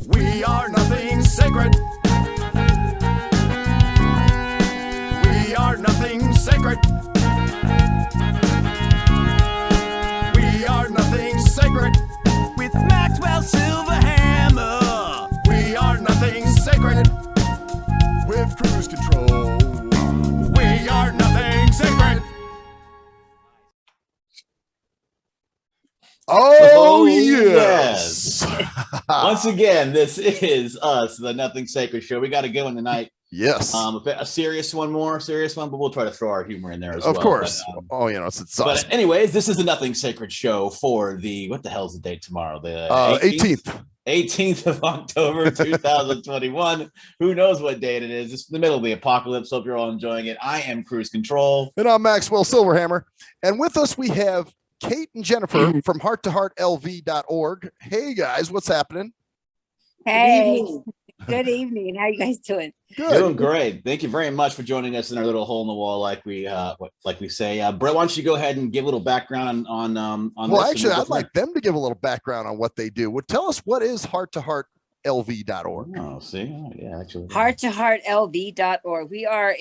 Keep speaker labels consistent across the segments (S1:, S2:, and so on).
S1: We are nothing sacred. We are nothing sacred. We are nothing sacred. With Maxwell Silverhammer. We are nothing sacred. With cruise control. We are nothing sacred.
S2: Oh, yes.
S3: Once again, this is us, the Nothing Sacred Show. We got a good one tonight.
S2: Yes.
S3: A serious one, but we'll try to throw our humor in there as well.
S2: Of course.
S3: But,
S2: it's
S3: but anyways, this is the Nothing Sacred Show for what the hell's the date tomorrow? The
S2: 18th.
S3: 18th of October, 2021. Who knows what date it is? It's the middle of the apocalypse. Hope you're all enjoying it. I am Cruise Control.
S2: And I'm Maxwell Silverhammer. And with us, we have Kate and Jennifer from Heart2HeartLV.org. Hey, guys, what's happening?
S4: Hey, good evening. How you guys doing?
S2: Good.
S3: Doing great. Thank you very much for joining us in our little hole in the wall, like we say. Brett, why don't you go ahead and give a little background on
S2: well,
S3: this,
S2: actually, I'd like them to give a little background on what they do. Well, tell us, what is Heart2HeartLV.org?
S3: Oh, see, yeah, actually,
S4: Heart2HeartLV.org. We are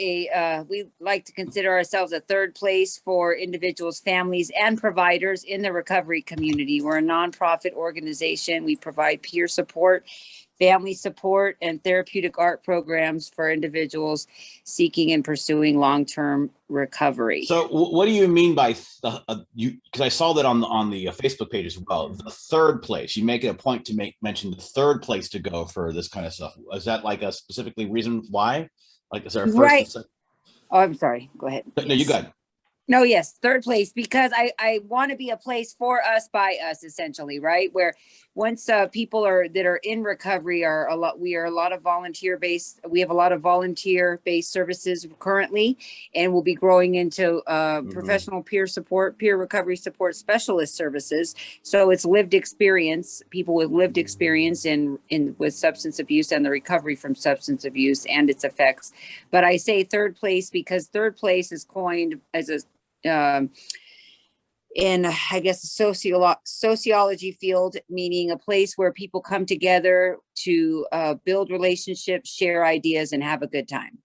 S4: we like to consider ourselves a third place for individuals, families, and providers in the recovery community. We're a nonprofit organization. We provide peer support, family support, and therapeutic art programs for individuals seeking and pursuing long-term recovery.
S3: So what do you mean by you? Because I saw that on the Facebook page as well. The third place. You make it a point to mention the third place to go for this kind of stuff. Is that like a specifically reason why? Like, is there a first?
S4: Right. Oh, I'm sorry. Go ahead.
S3: No, you got it.
S4: No, yes, third place, because I want to be a place for us, by us, essentially, right? Where once people that are in recovery we are a lot of volunteer-based. We have a lot of volunteer-based services currently, and we'll be growing into professional peer recovery support specialist services. So it's lived experience, people with lived experience with substance abuse and the recovery from substance abuse and its effects. But I say third place because third place is coined as a in, I guess, sociology field, meaning a place where people come together to build relationships, share ideas, and have a good time.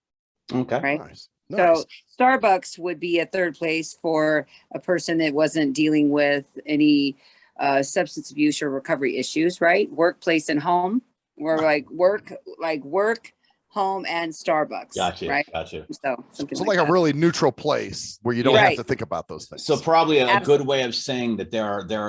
S3: Okay.
S4: Right.
S2: Nice.
S4: So Starbucks would be a third place for a person that wasn't dealing with any substance abuse or recovery issues, right? Workplace and home. We're like work, home, and Starbucks.
S3: Gotcha.
S4: Right.
S3: Gotcha.
S4: So
S2: like a really neutral place where you don't have to think about those things.
S3: So probably a good way of saying that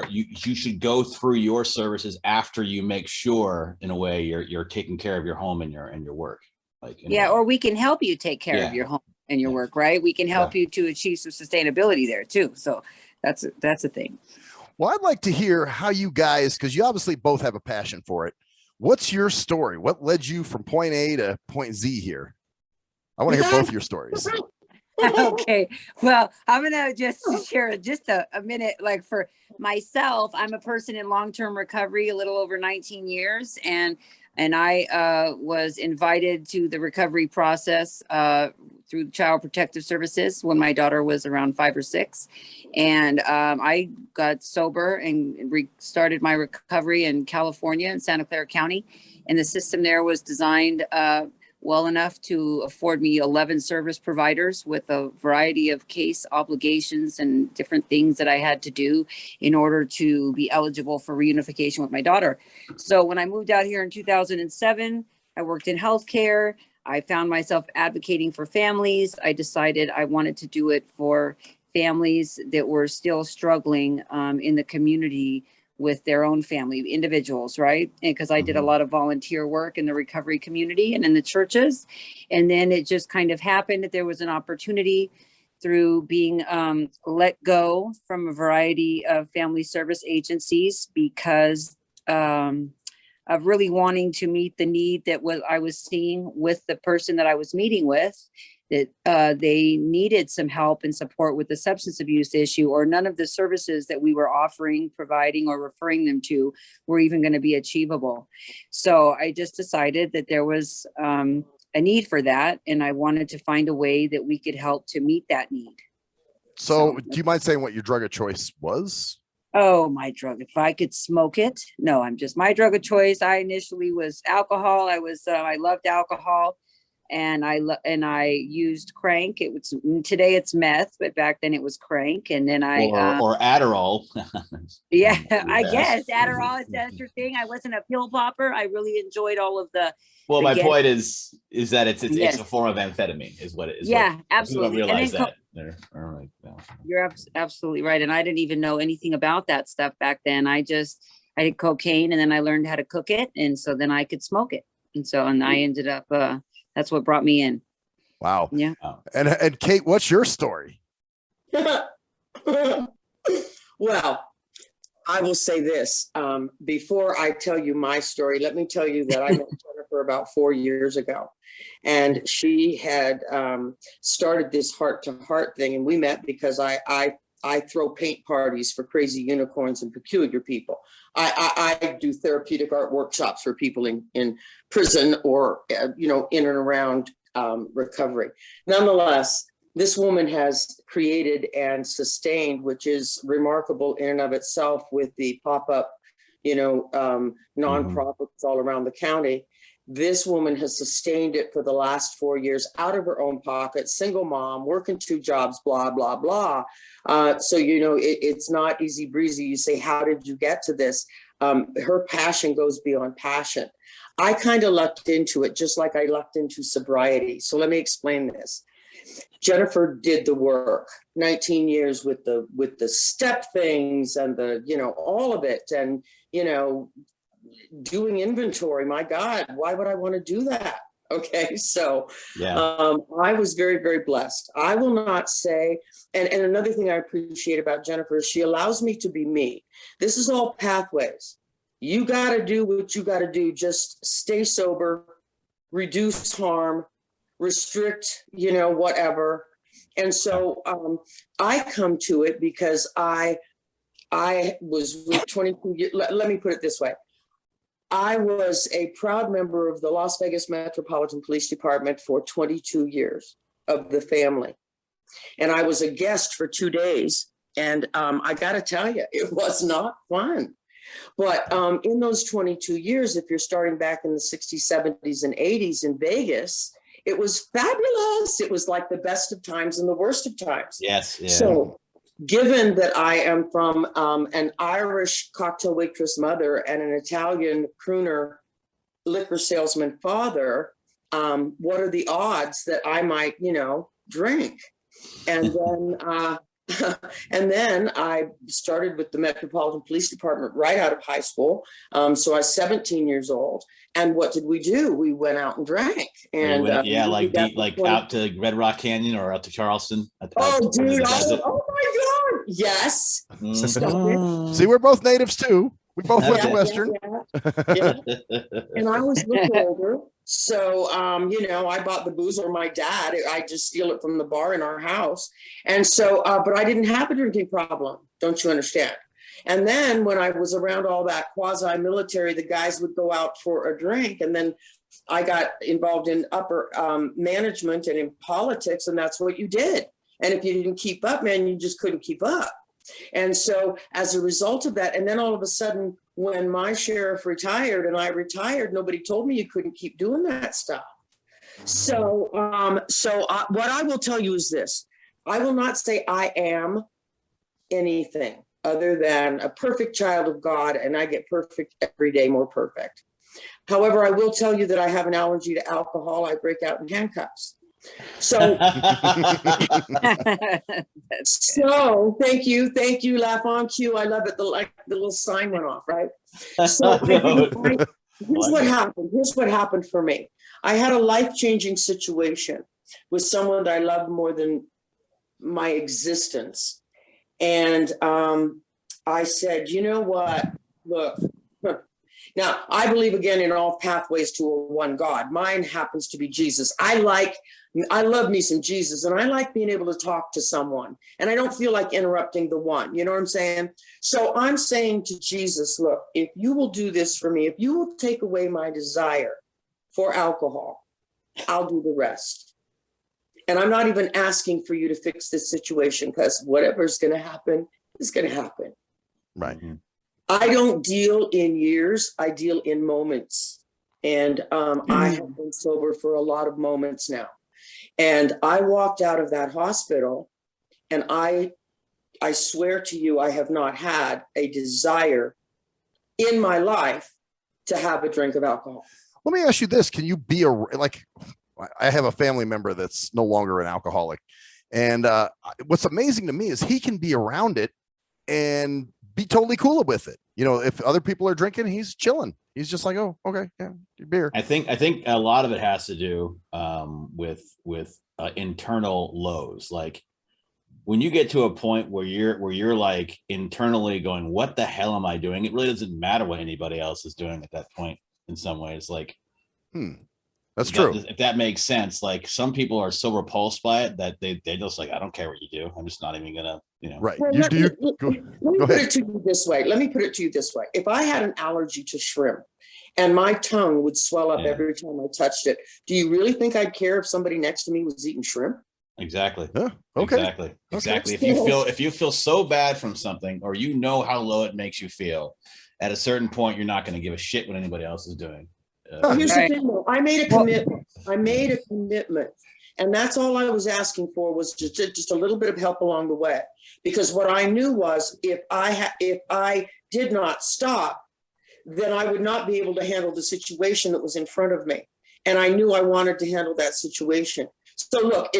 S3: you should go through your services after you make sure, in a way, you're taking care of your home and your work.
S4: Or we can help you take care of your home and your work, right? We can help you to achieve some sustainability there too. So that's a thing.
S2: Well, I'd like to hear how you guys, because you obviously both have a passion for it. What's your story? What led you from point A to point Z here? I want to hear both your stories.
S4: Okay. Well, I'm going to just share just a minute. Like, for myself, I'm a person in long-term recovery, a little over 19 years. And I was invited to the recovery process through Child Protective Services when my daughter was around 5 or 6. And I got sober and started my recovery in California, in Santa Clara County. And the system there was designed well enough to afford me 11 service providers with a variety of case obligations and different things that I had to do in order to be eligible for reunification with my daughter. So when I moved out here in 2007, I worked in healthcare. I found myself advocating for families. I decided I wanted to do it for families that were still struggling in the community with their own family, individuals, right? And because I did a lot of volunteer work in the recovery community and in the churches. And then it just kind of happened that there was an opportunity through being let go from a variety of family service agencies because of really wanting to meet the need that I was seeing with the person that I was meeting with, that they needed some help and support with the substance abuse issue, or none of the services that we were offering, providing, or referring them to were even going to be achievable. So I just decided that there was a need for that. And I wanted to find a way that we could help to meet that need.
S2: So do you mind saying what your drug of choice was?
S4: Oh, my drug. If I could smoke it. No, my drug of choice. I initially was alcohol. I loved alcohol, and I used crank. Today it's meth, but back then it was crank. And then
S3: or Adderall.
S4: Yeah, I guess Adderall, that's your thing. I wasn't a pill popper. I really enjoyed all of the.
S3: Well, my point is that it's
S4: Yes.
S3: a form of amphetamine, is what it is.
S4: Yeah,
S3: People
S4: absolutely.
S3: don't
S4: And
S3: realize
S4: then
S3: that.
S4: You're absolutely right. And I didn't even know anything about that stuff back then. I did cocaine, and then I learned how to cook it. And so then I could smoke it. And I ended up, that's what brought me in.
S2: Wow.
S4: Yeah.
S2: And Kate, what's your story?
S5: Well, I will say this. Before I tell you my story, let me tell you that I met Jennifer about 4 years ago. And she had started this Heart to Heart thing. And we met because I throw paint parties for crazy unicorns and peculiar people. I do therapeutic art workshops for people in prison or, in and around recovery. Nonetheless, this woman has created and sustained, which is remarkable in and of itself, with the pop-up, nonprofits all around the county. This woman has sustained it for the last 4 years out of her own pocket, single mom, working 2 jobs, blah, blah, blah. So, it's not easy breezy. You say, how did you get to this? Her passion goes beyond passion. I kind of lucked into it, just like I lucked into sobriety. So let me explain this. Jennifer did the work, 19 years with the step things and all of it. And, doing inventory, my God, why would I want to do that? Okay. So I was very, very blessed. I will not say, and another thing I appreciate about Jennifer is she allows me to be me. This is all pathways. You got to do what you got to do. Just stay sober, reduce harm, restrict, whatever. And so I come to it because I was with 22 years. Let me put it this way. I was a proud member of the Las Vegas Metropolitan Police Department for 22 years of the family. And I was a guest for 2 days. And I got to tell you, it was not fun. But in those 22 years, if you're starting back in the 60s, 70s, and 80s in Vegas, it was fabulous. It was like the best of times and the worst of times.
S3: Yes. Yeah.
S5: So given that I am from an Irish cocktail waitress mother and an Italian crooner liquor salesman father, what are the odds that I might, drink? And then and then I started with the Metropolitan Police Department right out of high school. So I was 17 years old. And what did we do? We went out and drank. And
S3: out to Red Rock Canyon or out to Charleston.
S5: Oh, dude! Oh my God! Yes.
S2: See, we're both natives too. We both went to Western.
S5: Yeah. And I was a little older. So, I bought the booze or my dad. I just steal it from the bar in our house. And so, but I didn't have a drinking problem. Don't you understand? And then when I was around all that quasi-military, the guys would go out for a drink. And then I got involved in upper management and in politics. And that's what you did. And if you didn't keep up, man, you just couldn't keep up. And so as a result of that, and then all of a sudden, when my sheriff retired and I retired, nobody told me you couldn't keep doing that stuff. So, what I will tell you is this. I will not say I am anything other than a perfect child of God, and I get perfect every day, more perfect. However, I will tell you that I have an allergy to alcohol. I break out in handcuffs. So, thank you, laugh on cue. I love it. The little sign went off, right? So here's what happened for me. I had a life-changing situation with someone that I loved more than my existence. And I said, you know what? Look, now I believe again in all pathways to a one God. Mine happens to be Jesus. I love me some Jesus, and I like being able to talk to someone, and I don't feel like interrupting the one, you know what I'm saying? So I'm saying to Jesus, look, if you will do this for me, if you will take away my desire for alcohol, I'll do the rest. And I'm not even asking for you to fix this situation, because whatever's going to happen is going to happen.
S2: Right.
S5: I don't deal in years. I deal in moments. And I have been sober for a lot of moments now. And I walked out of that hospital, and I swear to you, I have not had a desire in my life to have a drink of alcohol.
S2: Let me ask you this. Can you be like, I have a family member that's no longer an alcoholic. And what's amazing to me is he can be around it and be totally cool with it. You know, if other people are drinking, he's chilling. He's just like, oh, okay, yeah, beer.
S3: I think a lot of it has to do with internal lows. Like when you get to a point where you're like internally going, what the hell am I doing? It really doesn't matter what anybody else is doing at that point. In some ways, like,
S2: that's true.
S3: If that makes sense. Like some people are so repulsed by it that they just like, I don't care what you do. I'm just not even gonna, you know.
S2: Right.
S5: Well,
S2: Go
S5: let me put
S2: ahead.
S5: it to you this way. Let me put it to you this way. If I had an allergy to shrimp and my tongue would swell up every time I touched it, do you really think I'd care if somebody next to me was eating shrimp?
S3: Exactly.
S2: Yeah. Okay.
S3: Exactly.
S2: Okay.
S3: If you feel so bad from something, or you know how low it makes you feel, at a certain point, you're not going to give a shit what anybody else is doing.
S5: Here's the thing, though. I made a commitment. And that's all I was asking for, was just a little bit of help along the way. Because what I knew was if I did not stop, then I would not be able to handle the situation that was in front of me. And I knew I wanted to handle that situation. So look,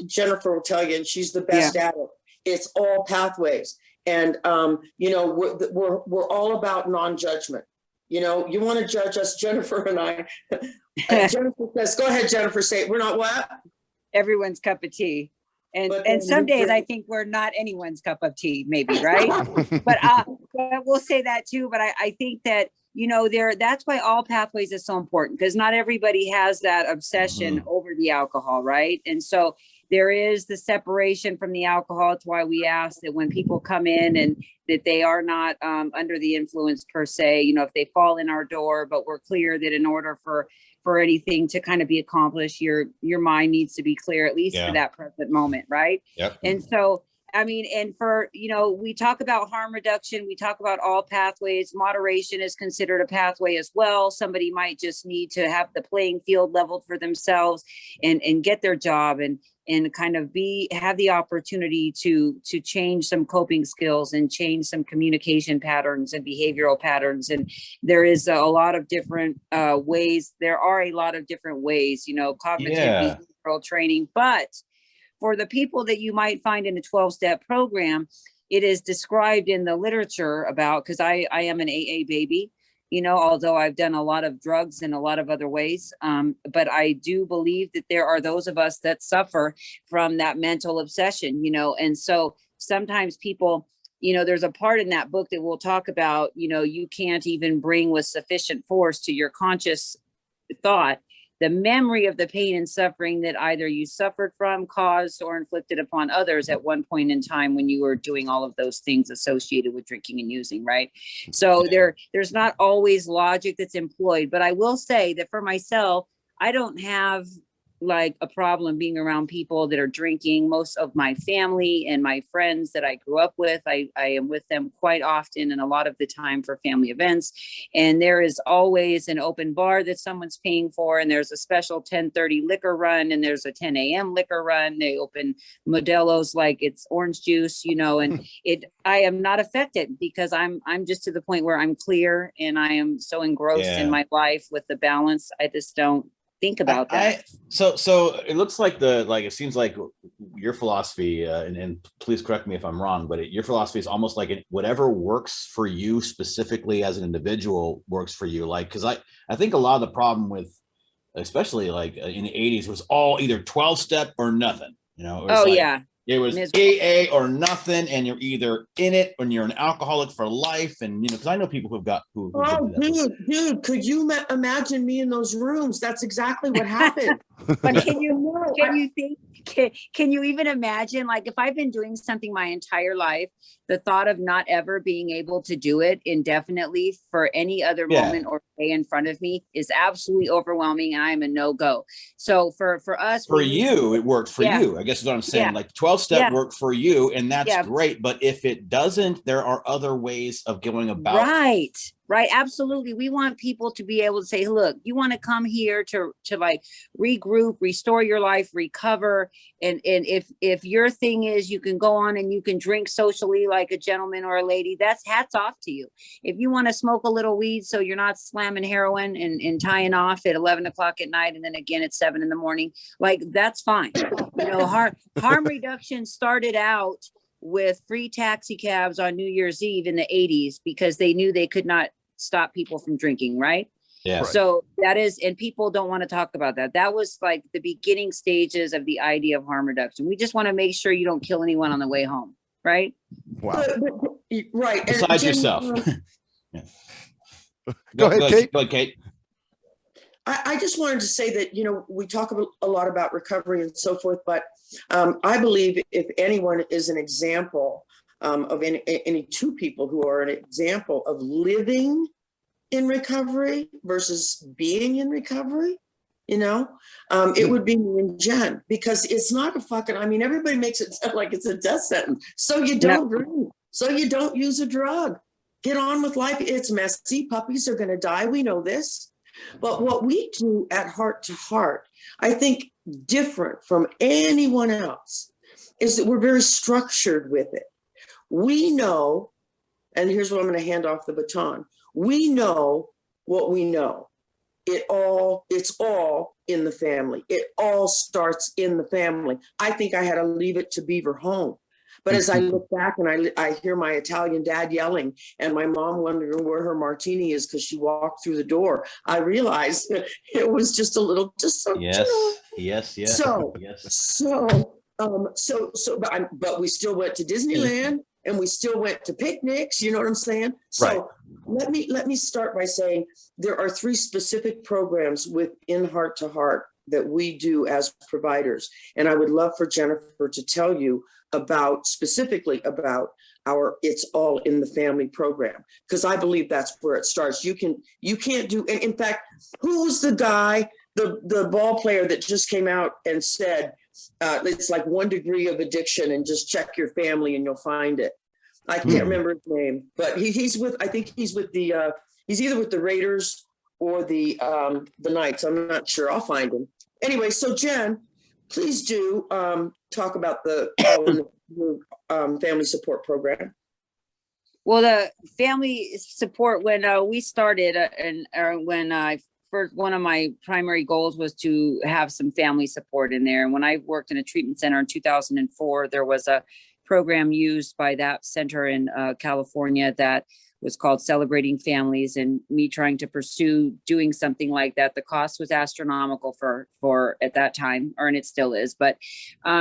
S5: Jennifer will tell you, and she's the best at it. It's all pathways. And, you know, we're all about non-judgment. You know, you want to judge us, Jennifer and I. Jennifer says, go ahead, Jennifer, say it. We're not what?
S4: Everyone's cup of tea. And some days I think we're not anyone's cup of tea, maybe, right? but we'll say that too. But I think that, you know, that's why all pathways is so important, because not everybody has that obsession over the alcohol, right? And so there is the separation from the alcohol. It's why we ask that when people come in and that they are not under the influence per se, you know, if they fall in our door, but we're clear that in order for anything to kind of be accomplished, your mind needs to be clear, at least for that present moment, right?
S3: Yep.
S4: And so, I mean, and for, you know, we talk about harm reduction, we talk about all pathways. Moderation is considered a pathway as well. Somebody might just need to have the playing field leveled for themselves and get their job and kind of have the opportunity to change some coping skills and change some communication patterns and behavioral patterns. And there is a lot of different ways. There are a lot of different ways, you know, cognitive behavioral training. But for the people that you might find in a 12-step program, it is described in the literature about, because I am an AA baby, you know, although I've done a lot of drugs in a lot of other ways. But I do believe that there are those of us that suffer from that mental obsession, you know, and so sometimes people, you know, there's a part in that book that we'll talk about, you know, you can't even bring with sufficient force to your conscious thought the memory of the pain and suffering that either you suffered from, caused, or inflicted upon others at one point in time when you were doing all of those things associated with drinking and using, right? So there's not always logic that's employed, but I will say that for myself, I don't have like a problem being around people that are drinking. Most of my family and my friends that I grew up with, I am with them quite often and a lot of the time for family events. And there is always an open bar that someone's paying for. And there's a special 10:30 liquor run and there's a 10 a.m. liquor run. They open Modelo's like it's orange juice, you know, and I am not affected because I'm just to the point where I'm clear and I am so engrossed in my life with the balance. I just don't think about that.
S3: So it looks like it seems like your philosophy, and please correct me if I'm wrong, but your philosophy is almost like whatever works for you specifically as an individual works for you. Like, because I think a lot of the problem with, especially like in the 80s, was all either 12-step or nothing. You know, it was AA or nothing, and you're either in it or you're an alcoholic for life. And, you know, because I know people
S5: dude, could you imagine me in those rooms? That's exactly what happened.
S4: But can you even imagine, like, if I've been doing something my entire life, the thought of not ever being able to do it indefinitely for any other moment or day in front of me is absolutely overwhelming, and I am a no-go. So for us,
S3: for you, it worked for you, I guess is what I'm saying. Like 12-step worked for you, and that's great. But if it doesn't, there are other ways of going about it.
S4: Right. Absolutely. We want people to be able to say, look, you want to come here to like regroup, restore your life, recover. And if your thing is you can go on and you can drink socially like a gentleman or a lady, that's hats off to you. If you want to smoke a little weed so you're not slamming heroin and tying off at 11 o'clock at night and then again at 7 in the morning, like that's fine. You know, harm reduction started out with free taxi cabs on New Year's Eve in the 80s because they knew they could not stop people from drinking, right?
S3: Yeah.
S4: So that is, and people don't want to talk about that. That was like the beginning stages of the idea of harm reduction. We just want to make sure you don't kill anyone on the way home, right?
S2: Wow.
S5: Right.
S3: Besides yourself.
S2: Go ahead, Kate.
S3: Go ahead, Kate.
S5: I just wanted to say that, you know, we talk a lot about recovery and so forth, but I believe if anyone is an example of any two people who are an example of living in recovery versus being in recovery, you know, it would be me and Jen, because it's not a fucking, I mean, everybody makes it sound like it's a death sentence. So you don't drink, so you don't use a drug. Get on with life. It's messy. Puppies are going to die. We know this. But what we do at Heart to Heart, I think different from anyone else, is that we're very structured with it. We know, and here's what I'm going to hand off the baton. We know what we know. It's all in the family. It all starts in the family. I think I had to leave it to Beaver home. But as I look back and I hear my Italian dad yelling and my mom wondering where her martini is because she walked through the door, I realized it was just a little, just so.
S3: Yes.
S5: But we still went to Disneyland and we still went to picnics. You know what I'm saying? So let me start by saying there are 3 specific programs within Heart to Heart that we do as providers, and I would love for Jennifer to tell you specifically about our It's All in the Family program, because I believe that's where it starts. You can't do, and in fact, who's the guy, the ball player that just came out and said it's like 1 degree of addiction and just check your family and you'll find it. I can't remember his name, but he's with he's either with the Raiders or the Knights. I'm not sure. I'll find him. Anyway, so Jen, please do talk about the family support program.
S4: Well, the family support, when we started one of my primary goals was to have some family support in there. And when I worked in a treatment center in 2004, there was a program used by that center in California that was called Celebrating Families, and me trying to pursue doing something like that. The cost was astronomical for at that time, and it still is, but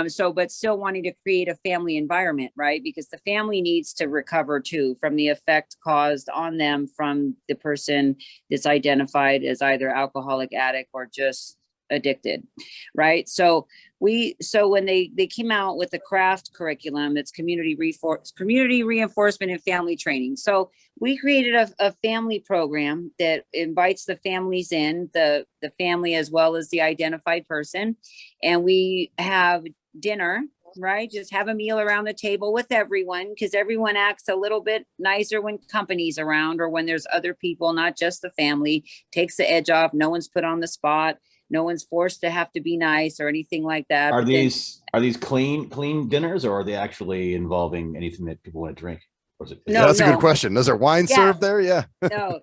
S4: still wanting to create a family environment, right? Because the family needs to recover too from the effect caused on them from the person that's identified as either alcoholic addict or just addicted, right? So when they came out with the CRAFT curriculum, it's community reinforcement and family training. So we created a family program that invites the families in, the family as well as the identified person, and we have dinner, right? Just have a meal around the table with everyone, because everyone acts a little bit nicer when company's around or when there's other people, not just the family. Takes the edge off. No one's put on the spot. No one's forced to have to be nice or anything like that.
S3: Are these clean dinners, or are they actually involving anything that people want to drink? Or is it,
S2: that's a good question. Is there wine served there? Yeah.
S4: No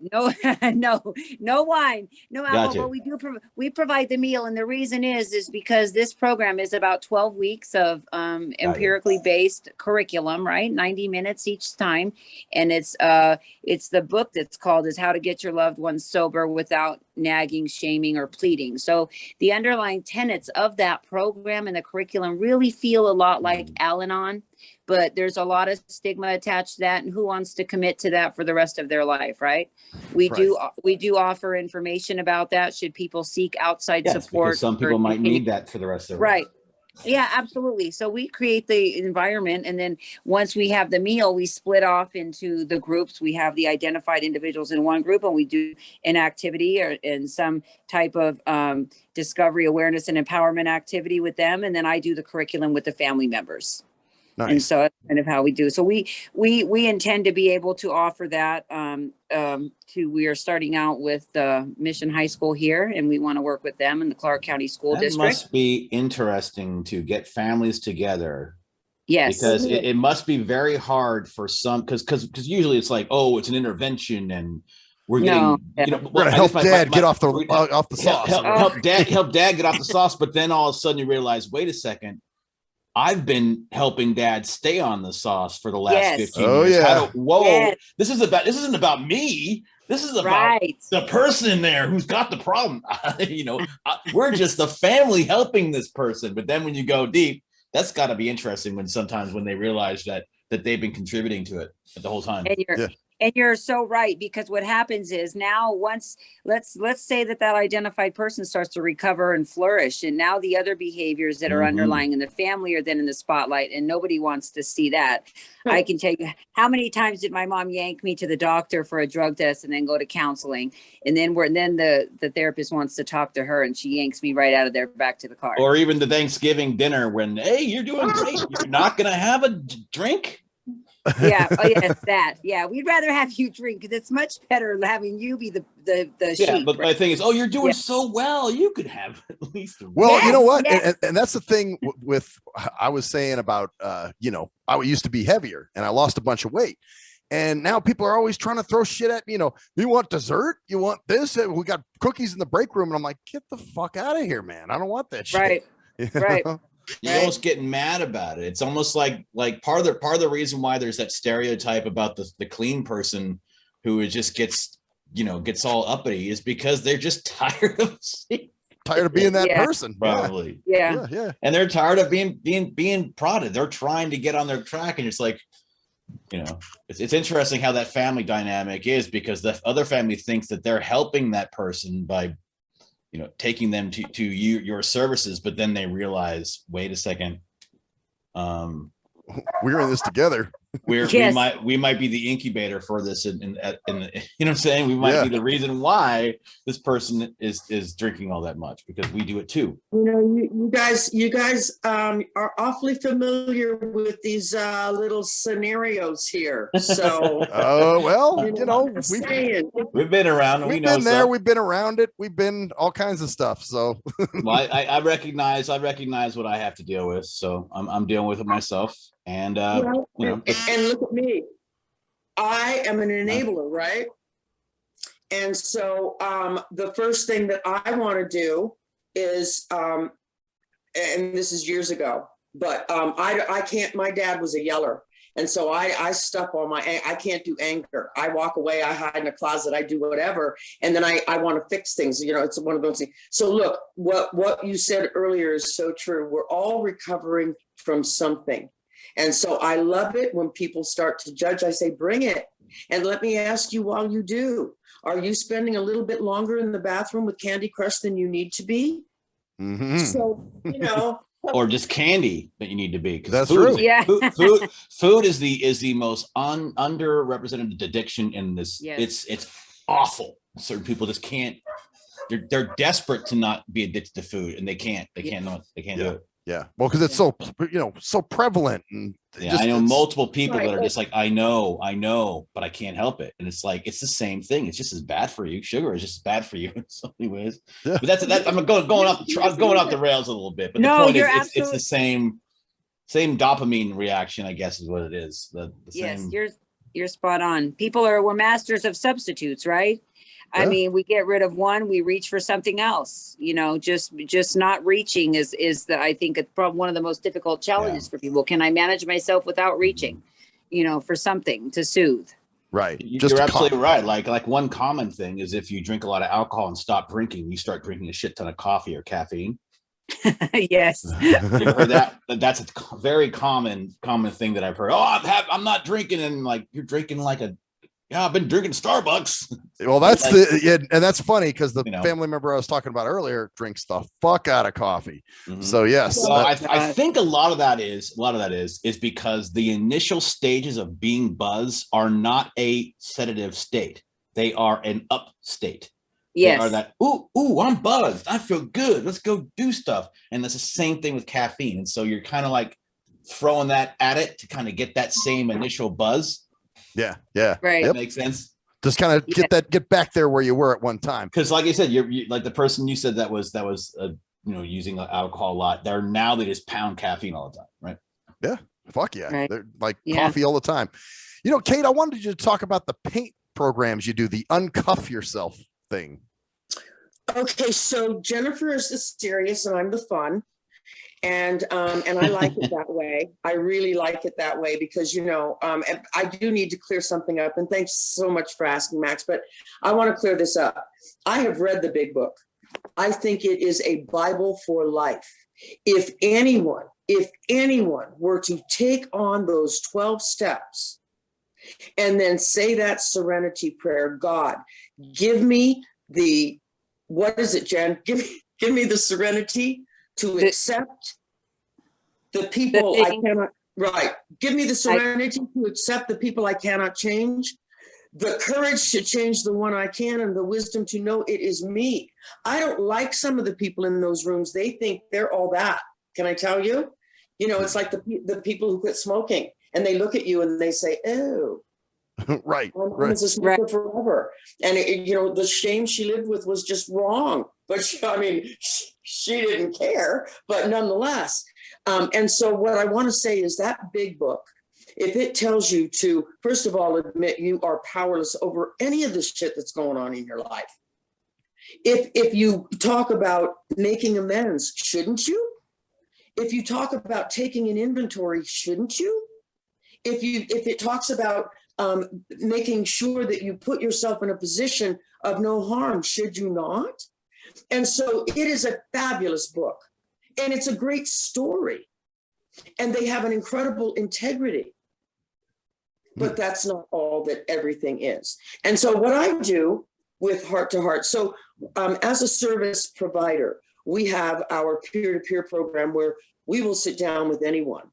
S4: wine, no alcohol.
S3: Gotcha.
S4: But we provide the meal, and the reason is because this program is about 12 weeks of empirically based curriculum, right? 90 minutes each time, and it's the book that's called "Is How to Get Your Loved Ones Sober Without nagging, shaming, or pleading. So the underlying tenets of that program and the curriculum really feel a lot like Al-Anon, but there's a lot of stigma attached to that, and who wants to commit to that for the rest of their life, right? We do offer information about that should people seek outside support.
S3: Because some people might need that for the rest of their life.
S4: Right. Yeah, absolutely. So we create the environment, and then once we have the meal, we split off into the groups. We have the identified individuals in one group, and we do an activity or in some type of discovery, awareness, and empowerment activity with them. And then I do the curriculum with the family members.
S2: Nice.
S4: And so that's kind of how we do. So we intend to be able to offer that we are starting out with Mission High School here, and we want to work with them in the Clark County School District.
S3: It must be interesting to get families together.
S4: Yes.
S3: Because it must be very hard for some, because usually it's like, oh, it's an intervention and we're getting,
S2: we're gonna help dad get off the sauce.
S3: Help dad get off the sauce, but then all of a sudden you realize, wait a second, I've been helping dad stay on the sauce for the last 15 years.
S2: Oh, yeah.
S3: This isn't about me. This is about the person there who's got the problem. We're just the family helping this person. But then when you go deep, that's got to be interesting sometimes when they realize that they've been contributing to it the whole time.
S4: And you're so right, because what happens is now once let's say that identified person starts to recover and flourish, and now the other behaviors that are underlying in the family are then in the spotlight, and nobody wants to see that. I can tell you, how many times did my mom yank me to the doctor for a drug test and then go to counseling, and then the therapist wants to talk to her and she yanks me right out of there back to the car.
S3: Or even the Thanksgiving dinner when, hey, you're doing great, you're not gonna have a drink.
S4: Yeah. Oh, yes, that. Yeah, we'd rather have you drink, because it's much better having you be the sheep.
S3: But my thing is, you're doing so well. You could have at least.
S2: Well, you know what, and that's the thing with I was saying about I used to be heavier and I lost a bunch of weight, and now people are always trying to throw shit at me. You want dessert? You want this? We got cookies in the break room, and I'm like, get the fuck out of here, man! I don't want that shit.
S4: Right. Right.
S3: You're almost getting mad about it. It's almost like part of the reason why there's that stereotype about the clean person who just gets all uppity is because they're just tired of
S2: being that person.
S3: Probably.
S4: Yeah.
S3: And they're tired of being prodded. They're trying to get on their track, and it's like, it's interesting how that family dynamic is, because the other family thinks that they're helping that person by taking them to your services, but then they realize, wait a second,
S2: we're in this together.
S3: We might be the incubator for this, in the, what I'm saying? We might be the reason why this person is drinking all that much, because we do it too.
S5: You guys are awfully familiar with these little scenarios here. So
S3: we've been around.
S2: We've been there. We've been around it. We've been all kinds of stuff. So
S3: well, I recognize what I have to deal with. So I'm dealing with it myself. And
S5: and look at me, I am an enabler, right? And so the first thing that I want to do is, and this is years ago, but I can't. My dad was a yeller, and so I stuck on I can't do anger. I walk away. I hide in a closet. I do whatever, and then I want to fix things. It's one of those things. So look, what you said earlier is so true. We're all recovering from something. And so I love it when people start to judge. I say, bring it. And let me ask you, while you do, are you spending a little bit longer in the bathroom with Candy Crush than you need to be?
S2: Mm-hmm.
S5: So,
S3: or just candy that you need to be.
S2: That's true.
S3: Food is the most underrepresented addiction in this. Yes. It's awful. Certain people just can't. They're desperate to not be addicted to food, and they can't. They can't do it.
S2: Yeah, well, because it's so so prevalent, and
S3: I know multiple people that are just like, I know, but I can't help it, and it's like it's the same thing. It's just as bad for you. Sugar is just as bad for you in so many ways. Yeah. But I'm going off the rails a little bit. But the point is, it's the same dopamine reaction, I guess, is what it is. The
S4: yes,
S3: same.
S4: You're spot on. We're masters of substitutes, right? Yeah. I mean, we get rid of one, we reach for something else. Just not reaching is I think it's probably one of the most difficult challenges for people. Can I manage myself without reaching, for something to soothe?
S2: Right.
S3: You're absolutely right. Like one common thing is if you drink a lot of alcohol and stop drinking, you start drinking a shit ton of coffee or caffeine.
S4: Yes.
S3: You ever heard that? That's a very common thing that I've heard. Oh, I'm not drinking, and like you're drinking like I've been drinking Starbucks.
S2: Well, that's
S3: like,
S2: and that's funny because the
S3: you know.
S2: family member I was talking about earlier drinks the fuck out of coffee.
S3: Mm-hmm.
S2: So yes,
S3: well, I think a lot of that is because the initial stages of being buzzed are not a sedative state; they are an up state.
S4: Yes.
S3: They are that, ooh, I'm buzzed. I feel good. Let's go do stuff. And that's the same thing with caffeine. And so you're kind of like throwing that at it to kind of get that same initial buzz.
S2: Yeah.
S4: Right.
S3: That makes sense.
S2: Just kind of get back there where you were at one time.
S3: Because like I said, you're like the person you said that was using alcohol a lot. They just pound caffeine all the time, right?
S2: Yeah. Fuck yeah.
S4: Right.
S2: They're like coffee all the time. Kate, I wanted you to talk about the paint programs you do, the uncuff yourself thing.
S5: Okay, so Jennifer is the serious and I'm the fun. And I like it that way. I really like it that way because, I do need to clear something up. And thanks so much for asking, Max, but I want to clear this up. I have read the big book. I think it is a Bible for life. If anyone were to take on those 12 steps and then say that serenity prayer, God, give me what is it, Jen? Give me the serenity to accept the people I cannot, right. Give me the serenity to accept the people I cannot change, the courage to change the one I can, and the wisdom to know it is me. I don't like some of the people in those rooms. They think they're all that. Can I tell you? It's like the people who quit smoking and they look at you and they say, oh,
S2: right.
S5: My mom was a smoker forever. And the shame she lived with was just wrong. But she didn't care, but nonetheless. And so what I want to say is that big book, if it tells you to, first of all, admit you are powerless over any of the shit that's going on in your life. If you talk about making amends, shouldn't you? If you talk about taking an inventory, shouldn't you? If it talks about making sure that you put yourself in a position of no harm, should you not? And so it is a fabulous book and it's a great story and they have an incredible integrity, but that's not all that everything is. And so what I do with Heart to Heart, so as a service provider, we have our peer-to-peer program where we will sit down with anyone.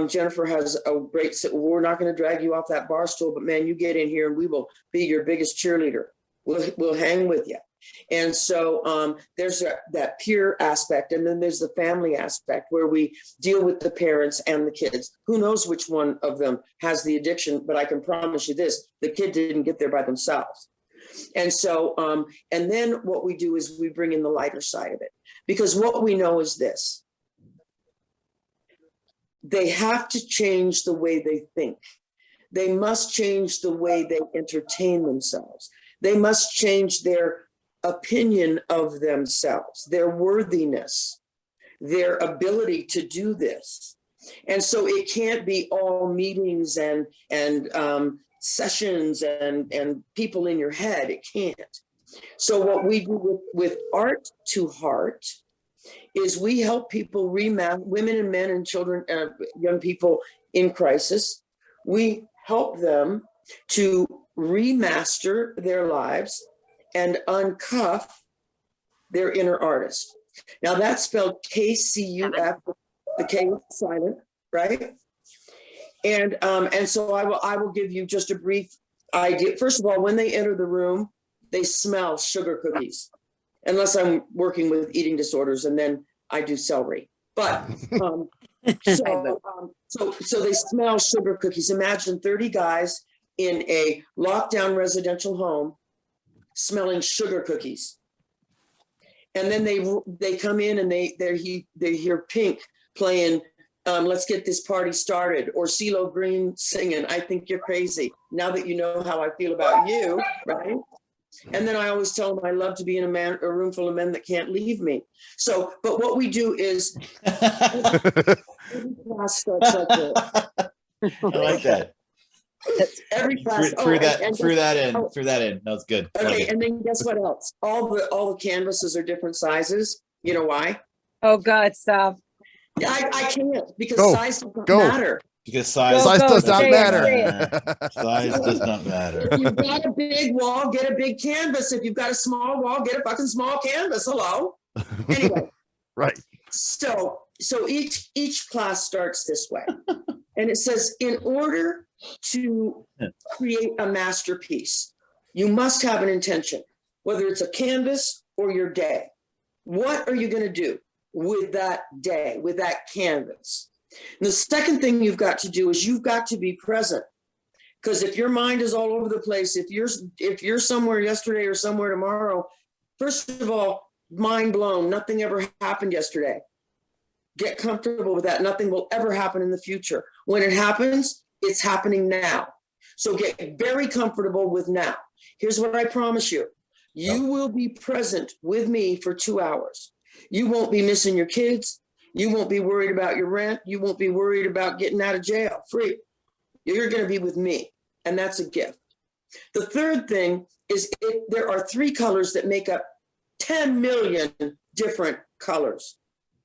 S5: Jennifer has a great, we're not going to drag you off that bar stool, but man, you get in here and we will be your biggest cheerleader. We'll hang with you. And so there's that peer aspect. And then there's the family aspect where we deal with the parents and the kids. Who knows which one of them has the addiction, but I can promise you this, the kid didn't get there by themselves. And so, and then what we do is we bring in the lighter side of it, because what we know is this. They have to change the way they think. They must change the way they entertain themselves. They must change their opinion of themselves, their worthiness, their ability to do this. And so it can't be all meetings and sessions and people in your head. It can't. So what we do with Heart to Heart is we help people women and men and children, young people in crisis. We help them to remaster their lives and uncuff their inner artist. Now that's spelled KCUF, the K is silent, right? And so I will give you just a brief idea. First of all, when they enter the room, they smell sugar cookies, unless I'm working with eating disorders, and then I do celery. But so they smell sugar cookies. Imagine 30 guys in a lockdown residential home smelling sugar cookies. And then they come in and they hear Pink playing Let's Get This Party Started, or CeeLo Green singing I Think You're Crazy, now that you know how I feel about you, right? And then I always tell them I love to be in a room full of men that can't leave me. So, but what we do is class starts like this.
S3: I like that.
S5: Every class.
S3: Threw that in.
S5: Oh,
S3: Threw that in. That was good.
S5: okay, and then guess what else? All the canvases are different sizes. You know why?
S4: Oh God, stop.
S5: I can't because
S2: Go.
S5: size doesn't
S2: Go.
S5: matter.
S3: Because size,
S2: Size does not
S4: say it,
S2: matter.
S4: say
S3: Size does not matter.
S5: If you've got a big wall, get a big canvas. If you've got a small wall, get a fucking small canvas. Hello. Anyway,
S2: Right.
S5: so each class starts this way, and it says, in order to create a masterpiece, you must have an intention, whether it's a canvas or your day. What are you going to do with that day, with that canvas? And the second thing you've got to do is you've got to be present. Because if your mind is all over the place, if you're somewhere yesterday or somewhere tomorrow, first of all, mind blown, nothing ever happened yesterday. Get comfortable with that. Nothing will ever happen in the future. When it happens, it's happening now. So get very comfortable with now. Here's what I promise you. You will be present with me for 2 hours. You won't be missing your kids. You won't be worried about your rent. You won't be worried about getting out of jail free. You're going to be with me, and that's a gift. The third thing is there are 3 colors that make up 10 million different colors.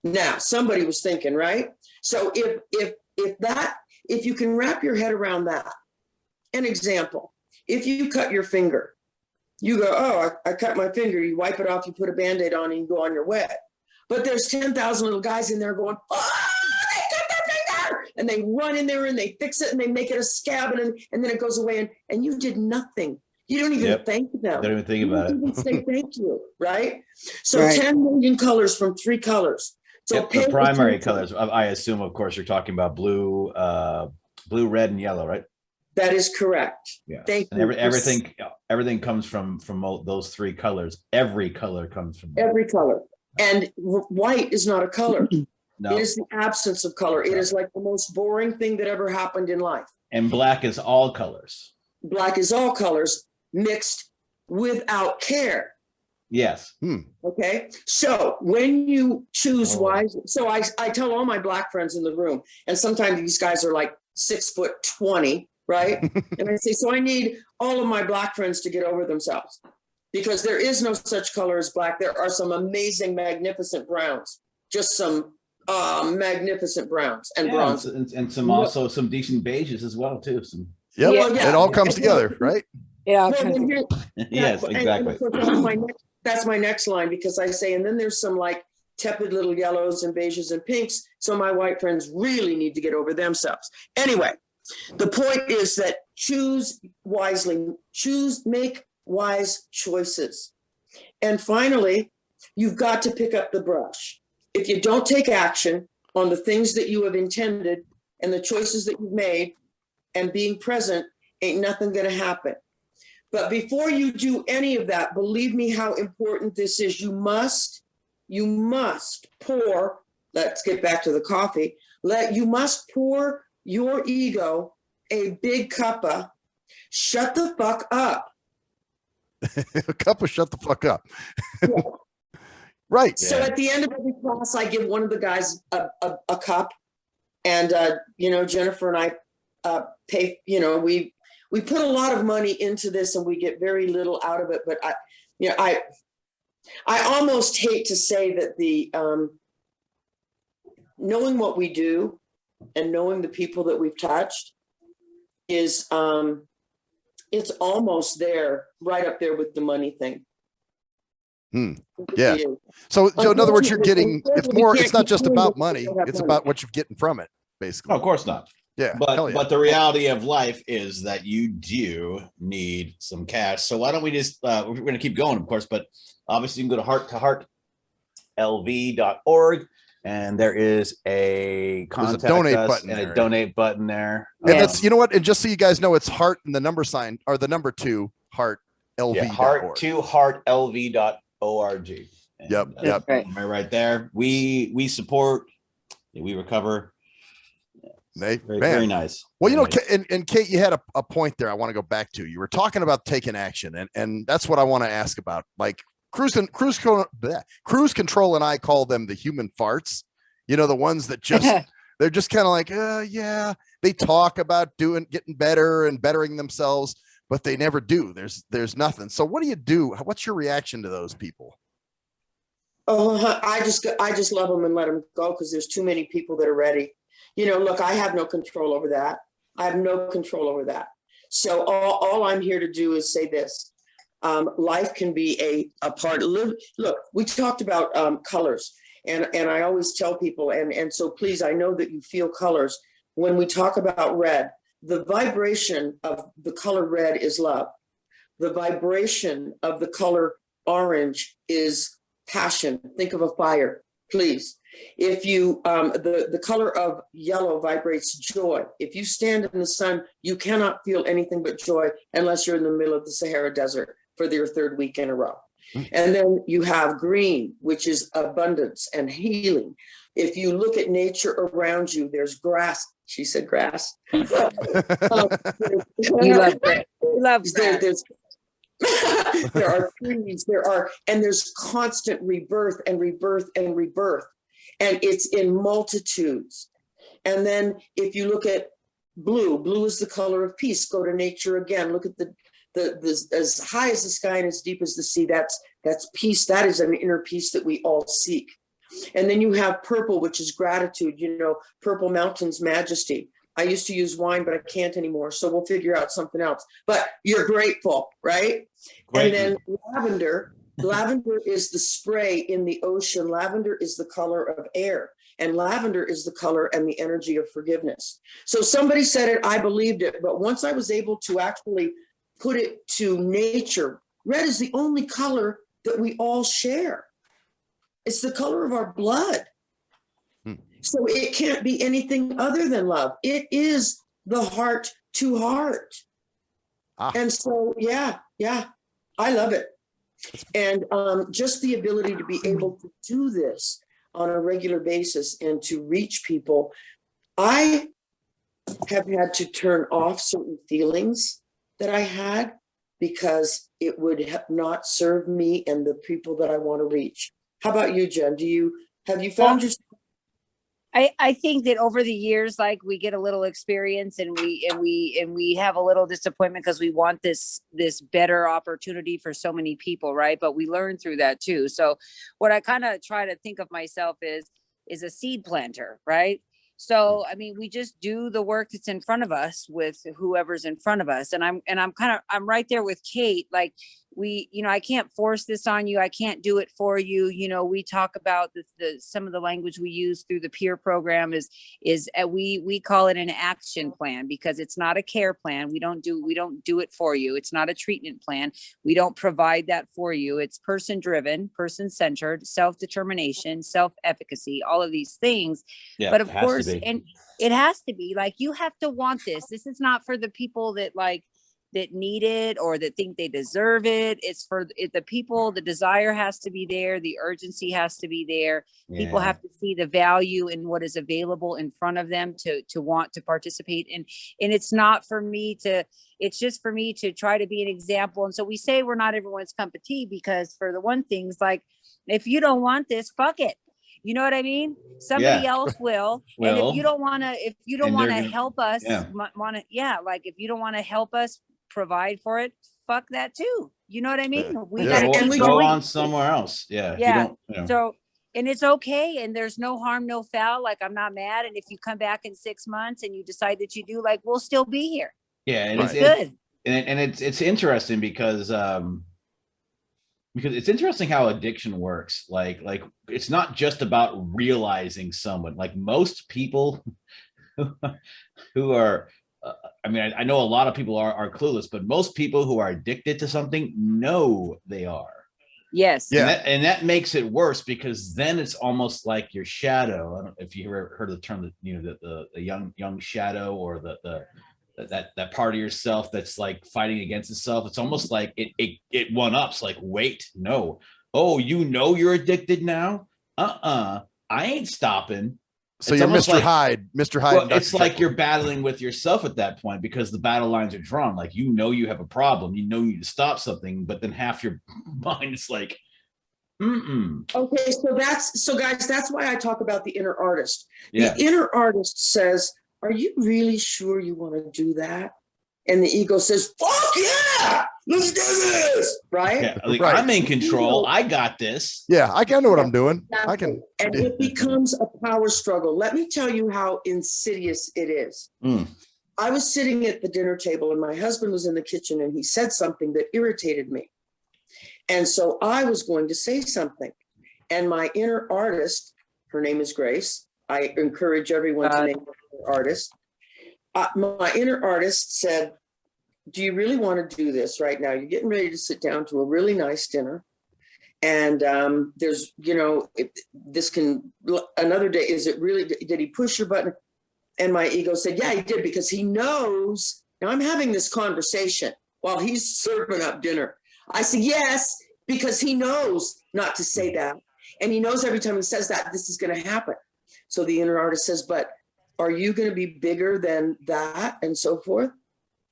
S5: Now, somebody was thinking, right? So if you can wrap your head around that, an example, if you cut your finger, you go, oh, I cut my finger, you wipe it off, you put a Band-Aid on, and you go on your way. But there's 10,000 little guys in there going, oh, they cut their finger! And they run in there and they fix it and they make it a scab and then it goes away and you did nothing. You don't even thank them.
S3: Don't even think about it.
S5: You don't even say thank you, right? So
S4: Right.
S5: 10 million colors from 3 colors. So
S3: Yep, the primary
S5: attention.
S3: colors. I assume, of course, you're talking about blue, red, and yellow, right?
S5: That is correct.
S3: Yeah.
S5: Thank
S3: And
S5: you.
S3: everything comes from those 3 colors. Every color comes from
S5: Every color. And white is not a color.
S3: No.
S5: It is the absence of color. It is like the most boring thing that ever happened in life.
S3: And black is all colors.
S5: Black is all colors mixed without care.
S3: Yes.
S5: Okay. So when you choose wisely, so I tell all my black friends in the room, and sometimes these guys are like 6'20", right? And I say, so I need all of my black friends to get over themselves because there is no such color as black. There are some amazing, magnificent browns, just some magnificent browns and bronzes.
S3: And some also some decent beiges as well, too. Some.
S2: Yep.
S5: Yeah.
S2: It all comes together, right?
S4: Yeah.
S3: Yes, exactly.
S5: And that's my next line, because I say, and then there's some like tepid little yellows and beiges and pinks. So my white friends really need to get over themselves. Anyway, the point is that choose wisely, make wise choices. And finally, you've got to pick up the brush. If you don't take action on the things that you have intended and the choices that you've made and being present, ain't nothing going to happen. But before you do any of that, believe me how important this is. You must pour, let's get back to the coffee. You must pour your ego a big cuppa. Shut the fuck up.
S2: A cup of shut the fuck up. Right.
S5: So at the end of every class, I give one of the guys a cup. And, Jennifer and I pay, we put a lot of money into this and we get very little out of it. But I almost hate to say that the knowing what we do and knowing the people that we've touched is it's almost there, right up there with the money thing.
S2: Yeah. So in other words, you're getting, it's not just about money. It's about what you're getting from it, basically.
S3: No, of course not.
S2: Yeah.
S3: But the reality of life is that you do need some cash. So why don't we just, we're going to keep going, of course, but obviously you can go to heart2heartlv.org and there is a contact
S2: donate
S3: us
S2: button
S3: and
S2: there.
S3: a donate button there.
S2: And that's, you know what? And just so you guys know, it's heart and the number sign or the number 2 heartlv.org.
S3: Yeah, heart2heartlv.org.
S2: Yep.
S3: Right there. We support, we recover.
S2: Very
S3: nice.
S2: Well, and Kate, you had a point there I want to go back to. You were talking about taking action, and that's what I want to ask about. Like cruise control, and I call them the human farts. The ones that just they're just kind of like, yeah, they talk about getting better and bettering themselves, but they never do. There's nothing. So what do you do? What's your reaction to those people?
S5: Oh, I just love them and let them go, because there's too many people that are ready. Look, I have no control over that. I have no control over that. So all I'm here to do is say this. Life can be a part of live. Look, we talked about colors, and I always tell people, and so please, I know that you feel colors. When we talk about red, the vibration of the color red is love. The vibration of the color orange is passion. Think of a fire, please. If you, the color of yellow vibrates joy. If you stand in the sun, you cannot feel anything but joy unless you're in the middle of the Sahara Desert for your third week in a row. And then you have green, which is abundance and healing. If you look at nature around you, there's grass. She said grass.
S4: You love grass. You love grass.
S5: There are trees, there's constant rebirth and rebirth and rebirth. And it's in multitudes. And then if you look at blue is the color of peace. Go to nature again. Look at the as high as the sky and as deep as the sea. That's peace. That is an inner peace that we all seek. And then you have purple, which is gratitude. Purple mountains, majesty. I used to use wine, but I can't anymore. So we'll figure out something else. But you're grateful, right? Great. And then lavender. Lavender is the spray in the ocean. Lavender is the color of air. And lavender is the color and the energy of forgiveness. So somebody said it, I believed it. But once I was able to actually put it to nature, red is the only color that we all share. It's the color of our blood. So it can't be anything other than love. It is the heart to heart. And so, yeah, I love it. And just the ability to be able to do this on a regular basis and to reach people. I have had to turn off certain feelings that I had because it would not serve me and the people that I want to reach. How about you, Jen? Have you found yourself?
S4: I think that over the years, like, we get a little experience and we have a little disappointment because we want this better opportunity for so many people, right? But we learn through that too. So what I kind of try to think of myself is a seed planter, right? So, I mean, we just do the work that's in front of us with whoever's in front of us. And I'm right there with Kate. Like, I can't force this on you. I can't do it for you. We talk about some of the language we use through the peer program is we call it an action plan, because it's not a care plan. We don't do it for you. It's not a treatment plan. We don't provide that for you. It's person driven, person centered, self-determination, self-efficacy, all of these things.
S3: Yeah,
S4: but of course, and it has to be like, you have to want this. This is not for the people that need it or that think they deserve it. It's for the people. The desire has to be there. The urgency has to be there. Yeah. People have to see the value in what is available in front of them to want to participate. And it's not for me it's just for me to try to be an example. And so we say we're not everyone's cup of tea, because for the one thing's like, if you don't want this, fuck it. You know what I mean? Somebody else will. And if you don't want to help us, like, if you don't want to help us provide for it, fuck that too. You know what I mean? We gotta
S3: go on somewhere else. Yeah.
S4: So, and it's okay. And there's no harm, no foul. Like, I'm not mad. And if you come back in 6 months and you decide that you do, like, we'll still be here.
S3: Yeah. And
S4: it's good.
S3: And it's interesting because it's interesting how addiction works. Like it's not just about realizing someone. Like, most people who are, I know a lot of people are clueless, but most people who are addicted to something know they are.
S4: Yes.
S3: Yeah. And that makes it worse, because then it's almost like your shadow. I don't know if you ever heard of the term, the young shadow, or that part of yourself that's like fighting against itself. It's almost like it one-ups, like, wait, no. Oh, you're addicted now? I ain't stopping.
S2: So it's you're Mr. Hyde. Mr. Hyde.
S3: Well, it's like you're battling with yourself at that point, because the battle lines are drawn. Like, you have a problem. You need to stop something, but then half your mind is like,
S5: Okay, so guys, that's why I talk about the inner artist.
S3: Yeah.
S5: The inner artist says, are you really sure you want to do that? And the ego says, fuck yeah, let's do this, right?
S3: Yeah, like,
S2: Right.
S3: I'm in control. I got this.
S2: Yeah, I know what I'm doing. I can.
S5: And it becomes a power struggle. Let me tell you how insidious it is. I was sitting at the dinner table and my husband was in the kitchen and he said something that irritated me. And so I was going to say something. And my inner artist, her name is Grace. I encourage everyone to name her artist. My inner artist said, do you really want to do this right now? You're getting ready to sit down to a really nice dinner. And there's, this can, another day, is it really, did he push your button? And my ego said, yeah, he did, because he knows. Now I'm having this conversation while he's serving up dinner. I said, yes, because he knows not to say that. And he knows every time he says that, this is going to happen. So the inner artist says, but are you going to be bigger than that? And so forth.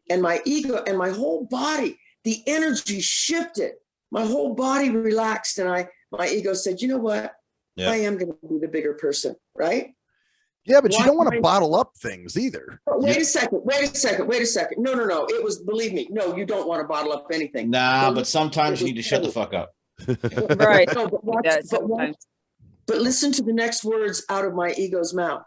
S5: And my ego and my whole body, the energy shifted. My whole body relaxed. And my ego said, you know what? Yeah. I am going to be the bigger person, right?
S2: Yeah, but you don't want to bottle up things either.
S5: Wait a second. No. It was, believe me, no, you don't want to bottle up anything.
S3: Nah, but sometimes you need to shut the fuck up.
S4: Right.
S5: No, but listen to the next words out of my ego's mouth.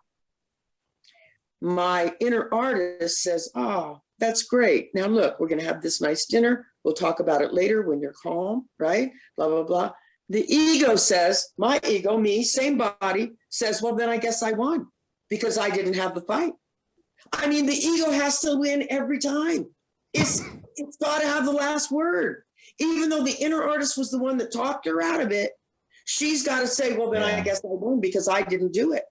S5: My inner artist says, oh, that's great. Now look, we're going to have this nice dinner. We'll talk about it later when you're calm, right? Blah, blah, blah. The ego says, my ego, me, same body, says, well, then I guess I won because I didn't have the fight. I mean, the ego has to win every time. It's got to have the last word. Even though the inner artist was the one that talked her out of it, she's got to say, well, then I guess I won because I didn't do it.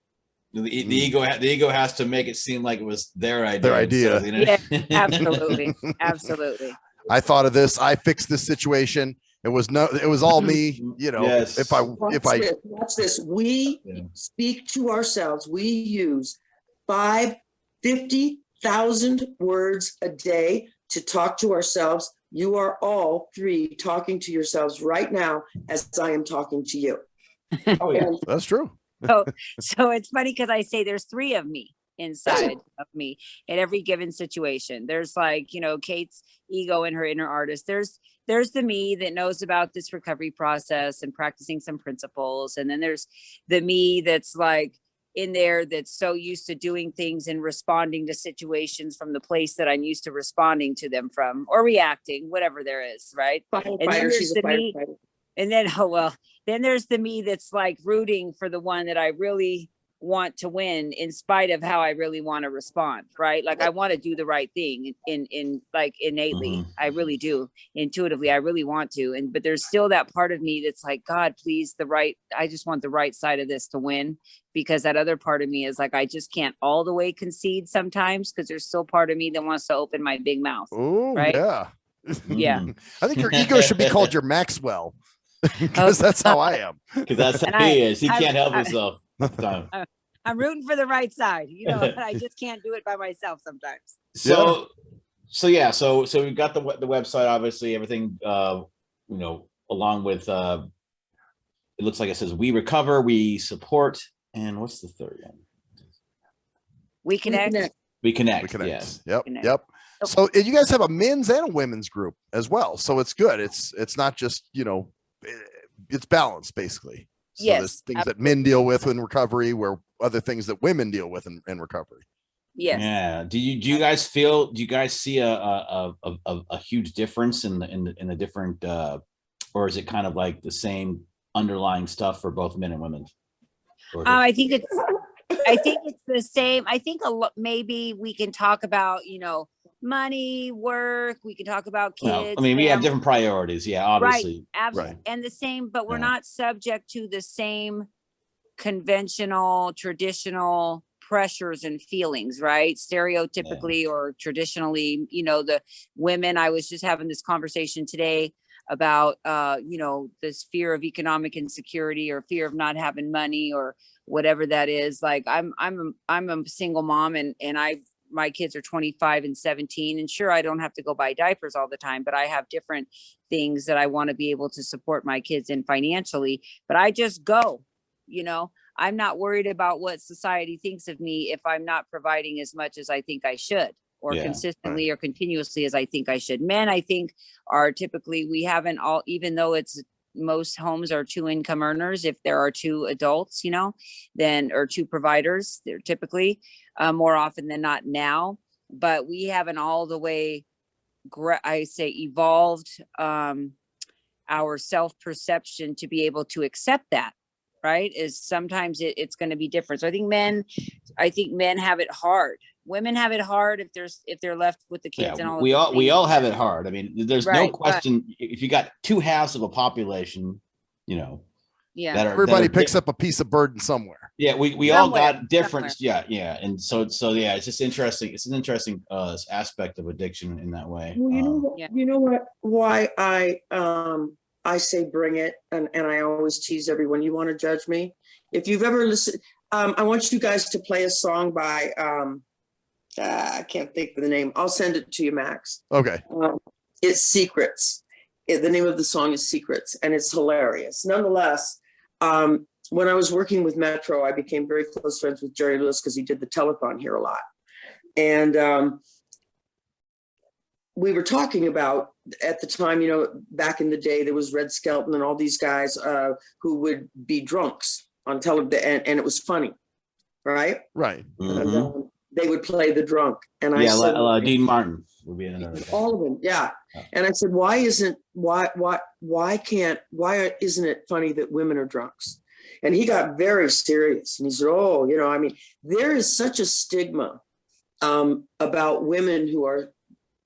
S3: The ego has to make it seem like it was their idea. So,
S4: Yeah, absolutely. Absolutely.
S2: I thought of this. I fixed this situation. It was all me,
S3: Yes.
S5: Watch this. We speak to ourselves. We use 50,000 words a day to talk to ourselves. You are all three talking to yourselves right now as I am talking to you.
S3: Oh yeah,
S2: that's true.
S4: So it's funny because I say there's three of me inside of me in every given situation. There's like, Kate's ego and her inner artist. There's the me that knows about this recovery process and practicing some principles. And then there's the me that's like in there that's so used to doing things and responding to situations from the place that I'm used to responding to them from, or reacting, whatever there is, right? And then there's the me. And then, then there's the me that's like rooting for the one that I really want to win in spite of how I really want to respond, right? Like I want to do the right thing in like innately. I really do. Intuitively, I really want to. But there's still that part of me that's like, God, please, I just want the right side of this to win, because that other part of me is like, I just can't all the way concede sometimes, because there's still part of me that wants to open my big mouth.
S2: Oh,
S4: right?
S2: Yeah.
S4: Yeah.
S2: I think your ego should be called your Maxwell, because that's how I am.
S3: Because that's how he is. He can't help himself.
S4: I'm rooting for the right side, but I just can't do it by myself sometimes.
S3: So we've got the website, obviously, everything, along with, it looks like it says we recover, we support, and what's the third one?
S4: We connect.
S3: We connect.
S2: Yes.
S3: Yep.
S2: Connect. Yep. So you guys have a men's and a women's group as well. So it's good. It's not just, it's balanced basically. So
S4: yes.
S2: There's things that men deal with in recovery, where other things that women deal with in recovery.
S4: Yes.
S3: Yeah. Do you guys see a huge difference in the different, or is it kind of like the same underlying stuff for both men and women?
S4: I think it's the same. I think maybe we can talk about, money, work. We can talk about kids.
S3: We have different priorities. Yeah, obviously.
S4: Right. Absolutely. Right. And the same, but we're not subject to the same conventional, traditional pressures and feelings, right? Stereotypically or traditionally, the women, I was just having this conversation today about, this fear of economic insecurity or fear of not having money or whatever that is. Like I'm a single mom and I my kids are 25 and 17, and sure, I don't have to go buy diapers all the time, but I have different things that I want to be able to support my kids in financially, but I just go, you know, I'm not worried about what society thinks of me if I'm not providing as much as I think I should, or
S3: Yeah,
S4: consistently or continuously as I think I should. Men, I think, are typically, we haven't all, even though it's most homes are 2 income earners, if there are 2 adults, you know, then, or 2 providers, they're typically more often than not now, but we haven't all the way, I say, evolved our self-perception to be able to accept that, right? Is sometimes it's going to be different. So I think men have it hard. Women have it hard if they're left with the kids, and all
S3: we
S4: of
S3: we all have it hard. I mean, there's no
S4: Right,
S3: question. If you got 2 halves of a population, you know,
S4: yeah,
S3: that are
S2: Everybody picks up a piece of burden somewhere.
S3: Yeah, we all
S4: Somewhere,
S3: got different. Yeah, and so yeah, it's just interesting. It's an interesting aspect of addiction in that way.
S5: Well,
S4: Yeah.
S5: you know what? Why I say bring it, and I always tease everyone. You want to judge me? If you've ever listened, I want you guys to play a song by I can't think of the name. I'll send it to you, Max.
S2: Okay.
S5: It's Secrets. The name of the song is Secrets, and it's hilarious. Nonetheless, when I was working with Metro, I became very close friends with Jerry Lewis because he did the telethon here a lot. And we were talking about, at the time, you know, back in the day, there was Red Skelton and all these guys who would be drunks on television, and it was funny, right?
S2: Right.
S3: Mhm.
S5: And, they would play the drunk, and I
S3: Yeah,
S5: said,
S3: Dean Martin would be another.
S5: all of them, yeah. And I said, why isn't it funny that women are drunks? And he got very serious, and he said, oh, you know, I mean, there is such a stigma about women who are,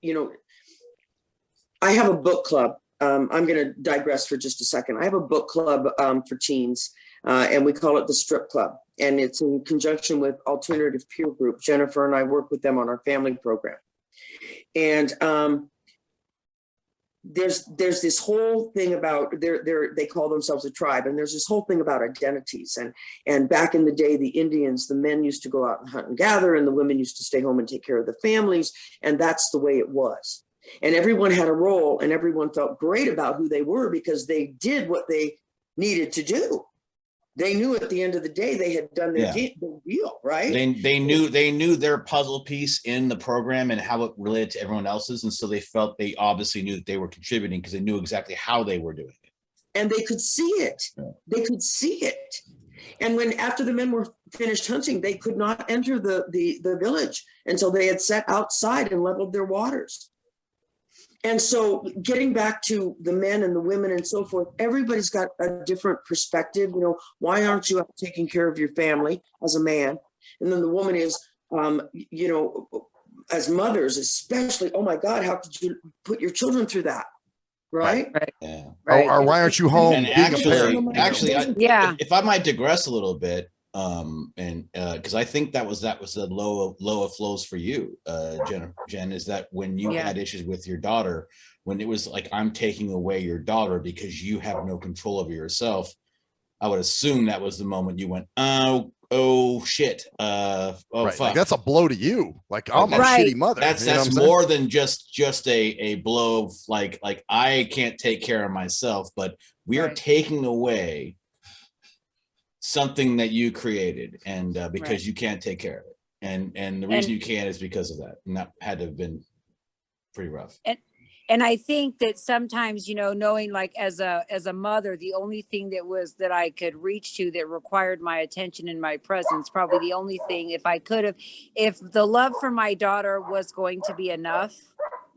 S5: you know, I have a book club. I'm going to digress for just a second. I have a book club for teens, and we call it the Strip Club. And it's in conjunction with Alternative Peer Group. Jennifer and I work with them on our family program. And there's this whole thing about they call themselves a tribe, and there's this whole thing about identities. And back in the day, the Indians, the men used to go out and hunt and gather, and the women used to stay home and take care of the families. And that's the way it was. And everyone had a role, and everyone felt great about who they were because they did what they needed to do. They knew at the end of the day they had done their deal, right?
S3: They knew their puzzle piece in the program and how it related to everyone else's, and so they felt they obviously knew that they were contributing because they knew exactly how they were doing it.
S5: And they could see it. Yeah. They could see it. And when after the men were finished hunting, they could not enter the village until they had sat outside and leveled their waters. And so getting back to the men and the women and so forth, everybody's got a different perspective. You know, why aren't you out taking care of your family as a man? And then the woman is, you know, as mothers, especially, oh my God, how could you put your children through that? Right?
S4: Right.
S3: Yeah.
S4: Right.
S2: Or why aren't you home?
S3: And actually, if I might digress a little bit, because I think that was the low of flows for you, Jen, is that when you had issues with your daughter, when it was like, I'm taking away your daughter because you have no control over yourself, I would assume that was the moment you went, oh shit,
S2: right.
S3: fuck.
S2: Like, that's a blow to you. Like, I'm a shitty mother.
S3: That's more than just a blow of like I can't take care of myself, but we are taking away something that you created, and because you can't take care of it, and the reason you can't is because of that, and that had to have been pretty rough.
S4: And I think that sometimes, you know, knowing, like, as a mother, the only thing that I could reach to that required my attention and my presence, probably the only thing, if the love for my daughter was going to be enough,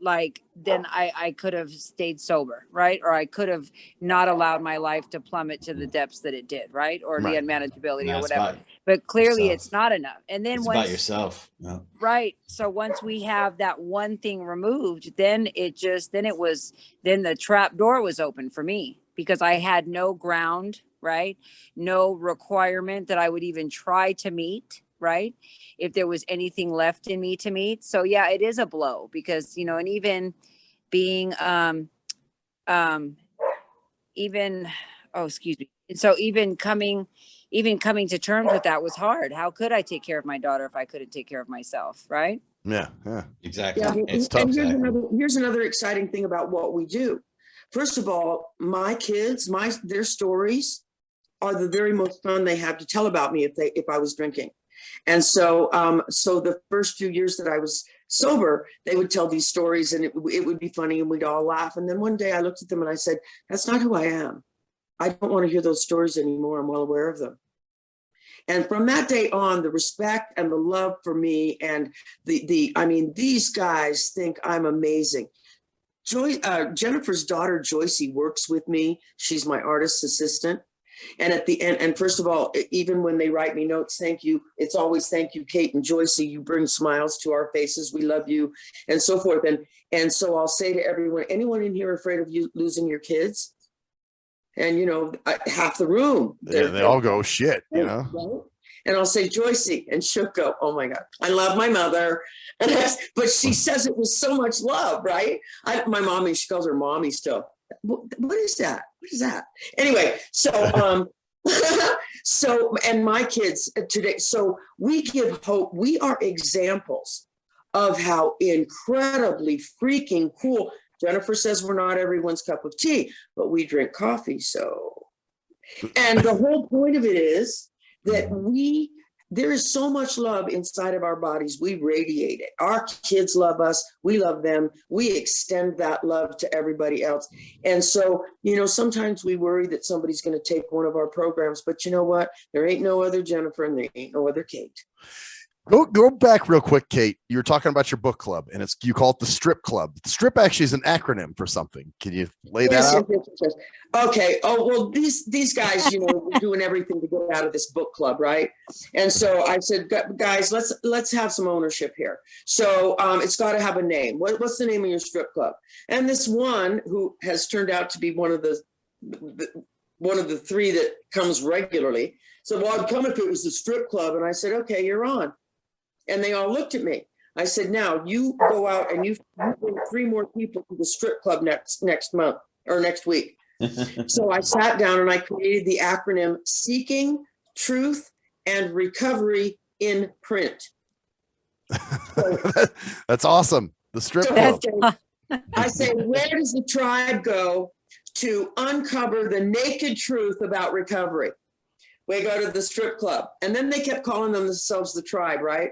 S4: like, then I could have stayed sober, right? Or I could have not allowed my life to plummet to the depths that it did, right? Or the unmanageability or whatever. But clearly it's not enough. And then
S3: it's about yourself. Yeah.
S4: Right. So once we have that one thing removed, then the trap door was open for me, because I had no ground, right? No requirement that I would even try to meet, right? If there was anything left in me to meet. So yeah, it is a blow, because, you know, and even being, so even coming to terms with that was hard. How could I take care of my daughter if I couldn't take care of myself, right?
S2: Yeah, yeah.
S3: Exactly.
S5: Yeah,
S3: It's
S5: and
S3: tough.
S5: here's another exciting thing about what we do. First of all, my kids, their stories are the very most fun they have to tell about me if I was drinking. And so so the first few years that I was sober, they would tell these stories and it would be funny and we'd all laugh. And then one day I looked at them and I said, that's not who I am. I don't want to hear those stories anymore. I'm well aware of them. And from that day on, the respect and the love for me and I mean, these guys think I'm amazing. Jennifer's daughter, Joycey, works with me. She's my artist assistant. And at the end, and first of all, even when they write me notes, thank you. It's always thank you, Kate and Joycey. You bring smiles to our faces. We love you, and so forth. And so I'll say to everyone, anyone in here afraid of you losing your kids? And you know, half the room.
S2: Yeah, they all go shit, you know.
S5: Right? And I'll say Joycey, and she'll go, "Oh my God, I love my mother." And but she says it with so much love, right? My mommy, she calls her mommy still. What is that? What is that? Anyway, so so and my kids today. So we give hope. We are examples of how incredibly freaking cool. Jennifer says we're not everyone's cup of tea, but we drink coffee. So, and the whole point of it is that there is so much love inside of our bodies. We radiate it. Our kids love us. We love them. We extend that love to everybody else. And so, you know, sometimes we worry that somebody's going to take one of our programs, but you know what? There ain't no other Jennifer and there ain't no other Kate.
S2: Go back real quick, Kate. You were talking about your book club, and you call it the Strip Club. The Strip actually is an acronym for something. Can you lay that out?
S5: Yes. Okay. Oh well, these guys, you know, we're doing everything to get out of this book club, right? And so I said, guys, let's have some ownership here. So it's got to have a name. What's the name of your strip club? And this one who has turned out to be one of the three that comes regularly said, well, I'd come if it was the strip club. And I said, okay, you're on. And they all looked at me. I said, now you go out and you bring 3 more people to the strip club next month or next week. So I sat down and I created the acronym Seeking Truth and Recovery in Print. So,
S2: that's awesome. The strip club.
S5: I say, where does the tribe go to uncover the naked truth about recovery? We go to the strip club. And then they kept calling themselves the tribe, right?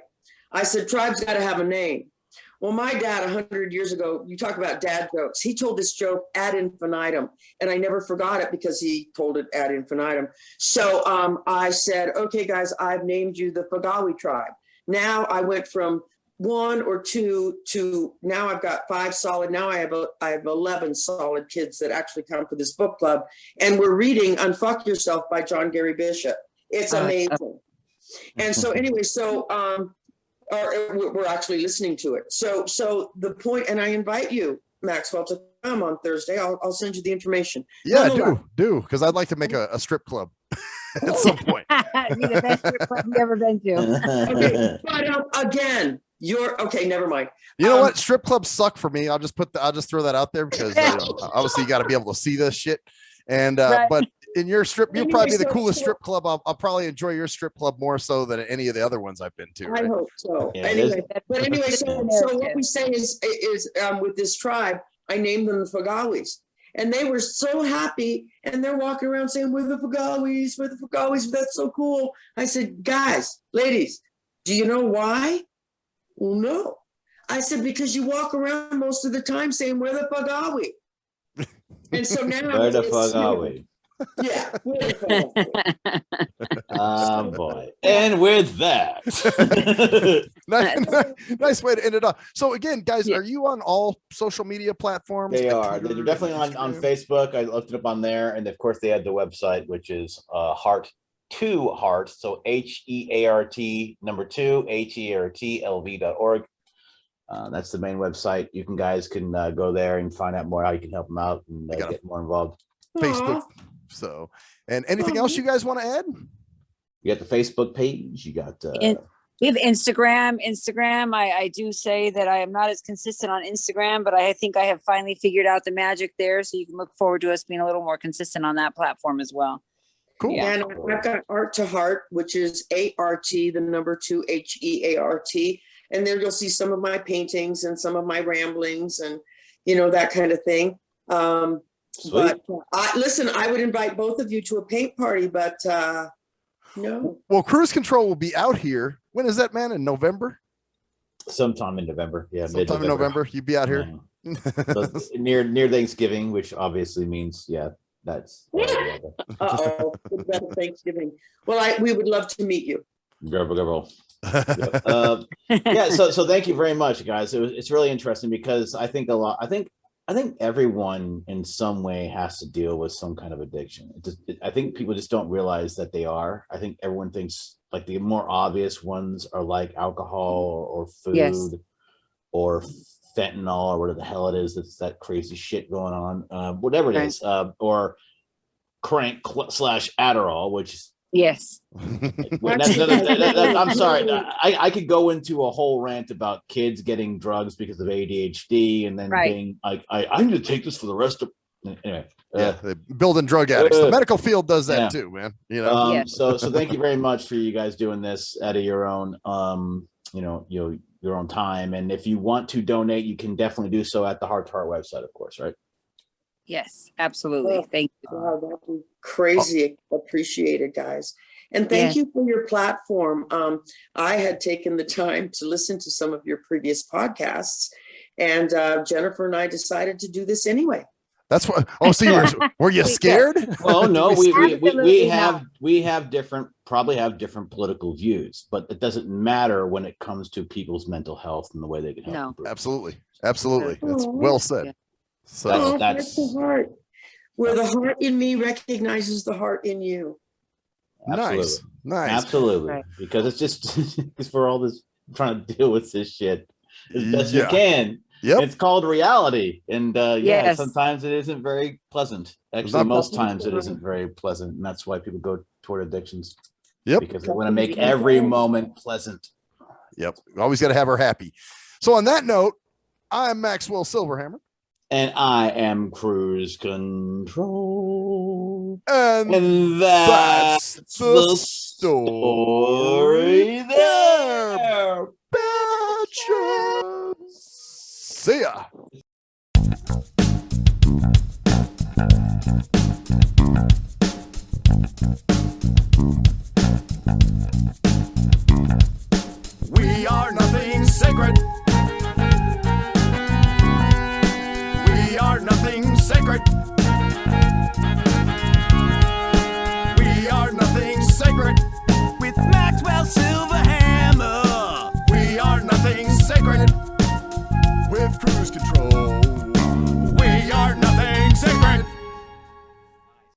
S5: I said, tribe's got to have a name. Well, my dad, 100 years ago, you talk about dad jokes. He told this joke ad infinitum, and I never forgot it because he told it ad infinitum. So I said, okay, guys, I've named you the Fagawi tribe. Now I went from 1 or 2 to now I've got 5 solid. Now I have 11 solid kids that actually come to this book club, and we're reading Unfuck Yourself by John Gary Bishop. It's amazing. And so anyway, so we're actually listening to it. So the point, and I invite you, Maxwell, to come on Thursday. I'll send you the information.
S2: Yeah, do because I'd like to make a strip club at some point.
S4: It'd be the best strip club you've ever been to.
S5: Okay, but again, you're okay. Never mind.
S2: You know what? Strip clubs suck for me. I'll just throw that out there because obviously you got to be able to see this shit. And
S4: Right.
S2: but in your strip, you'll
S5: Anyway,
S2: probably be the
S5: so-
S2: coolest
S5: so-
S2: strip club. I'll probably enjoy your strip club more so than any of the other ones I've been to.
S5: I
S2: Right?
S5: hope so.
S3: Yeah,
S5: Anyway, but anyway, so
S4: narrative.
S5: what we say is with this tribe, I named them the Fagawis. And they were so happy, and they're walking around saying, we're the Fagawis, we're the Fagawis, that's so cool. I said, guys, ladies, do you know why? Well, no. I said, because you walk around most of the time saying, we're the Fagawi. And so now
S3: Where the
S5: it's,
S3: fuck are we?
S5: Yeah, we're the Fagawi.
S3: Oh boy. And with that.
S2: nice way to end it off. So again, guys,
S4: Yeah.
S2: are you on all social media platforms?
S3: They
S2: Like
S3: are.
S2: Twitter,
S3: They're definitely on
S2: Instagram?
S3: Facebook. I looked it up on there. And of course they had the website, which is Heart2Heart. So HEART number 2 HEARTLV.org. That's the main website. You guys can go there and find out more how you can help them out and
S2: I got
S3: get more involved.
S2: Facebook. So, and anything else you guys want to add?
S3: You got the Facebook page. You got
S4: We have Instagram. I do say that I am not as consistent on Instagram, but I think I have finally figured out the magic there. So you can look forward to us being a little more consistent on that platform as well.
S2: Cool.
S4: Yeah.
S5: And I've got Heart2Heart, which is ART, the number 2 HEART. And there you'll see some of my paintings and some of my ramblings and, that kind of thing. But listen, I would invite both of you to a paint party, but no.
S2: Well, Cruise Control will be out here. When is that, man? In November?
S3: Sometime in November. Yeah,
S2: sometime in November. You'd be out here.
S3: So near Thanksgiving, which obviously means that's
S5: Uh-oh. Thanksgiving. Well, we would love to meet you.
S3: Go. Yeah. So thank you very much, guys. It's really interesting because I think I think everyone in some way has to deal with some kind of addiction. I think people just don't realize that they are. I think everyone thinks like the more obvious ones are like alcohol or food or fentanyl or whatever the hell it is. That's that crazy shit going on, whatever it is, or crank / Adderall, which is I'm sorry. I could go into a whole rant about kids getting drugs because of ADHD and then being like, I need to take this for the rest of anyway.
S2: Building drug addicts. The medical field does that too, man.
S3: So thank you very much for you guys doing this out of your own your own time. And if you want to donate, you can definitely do so at the Heart to Heart website, of course, right?
S4: Yes, absolutely. Thank you.
S5: Wow, that'd be crazy. Appreciated, guys. And thank you for your platform. I had taken the time to listen to some of your previous podcasts, and Jennifer and I decided to do this anyway.
S2: That's what. Oh, so were you scared?
S3: Well, no, we have probably have different political views, but it doesn't matter when it comes to people's mental health and the way they can help.
S2: No, absolutely. That's well said.
S3: Yeah.
S2: So
S5: that's the heart, where the heart in me recognizes the heart in you.
S2: Nice.
S3: Absolutely. Right. Because it's just because we're all this trying to deal with this shit as best we can. Yep. It's called reality. And sometimes it isn't very pleasant. Actually, most times it isn't very pleasant. And that's why people go toward addictions.
S2: Yep.
S3: Because they want to make every moment pleasant.
S2: Yep. We always got to have her happy. So on that note, I'm Maxwell Silverhammer.
S3: And I am Cruise Control.
S2: And that's the story there, bitches. See ya.
S1: We are nothing sacred. We are nothing sacred. We are nothing sacred. With Maxwell Silverhammer. We are nothing sacred. With Cruise Control.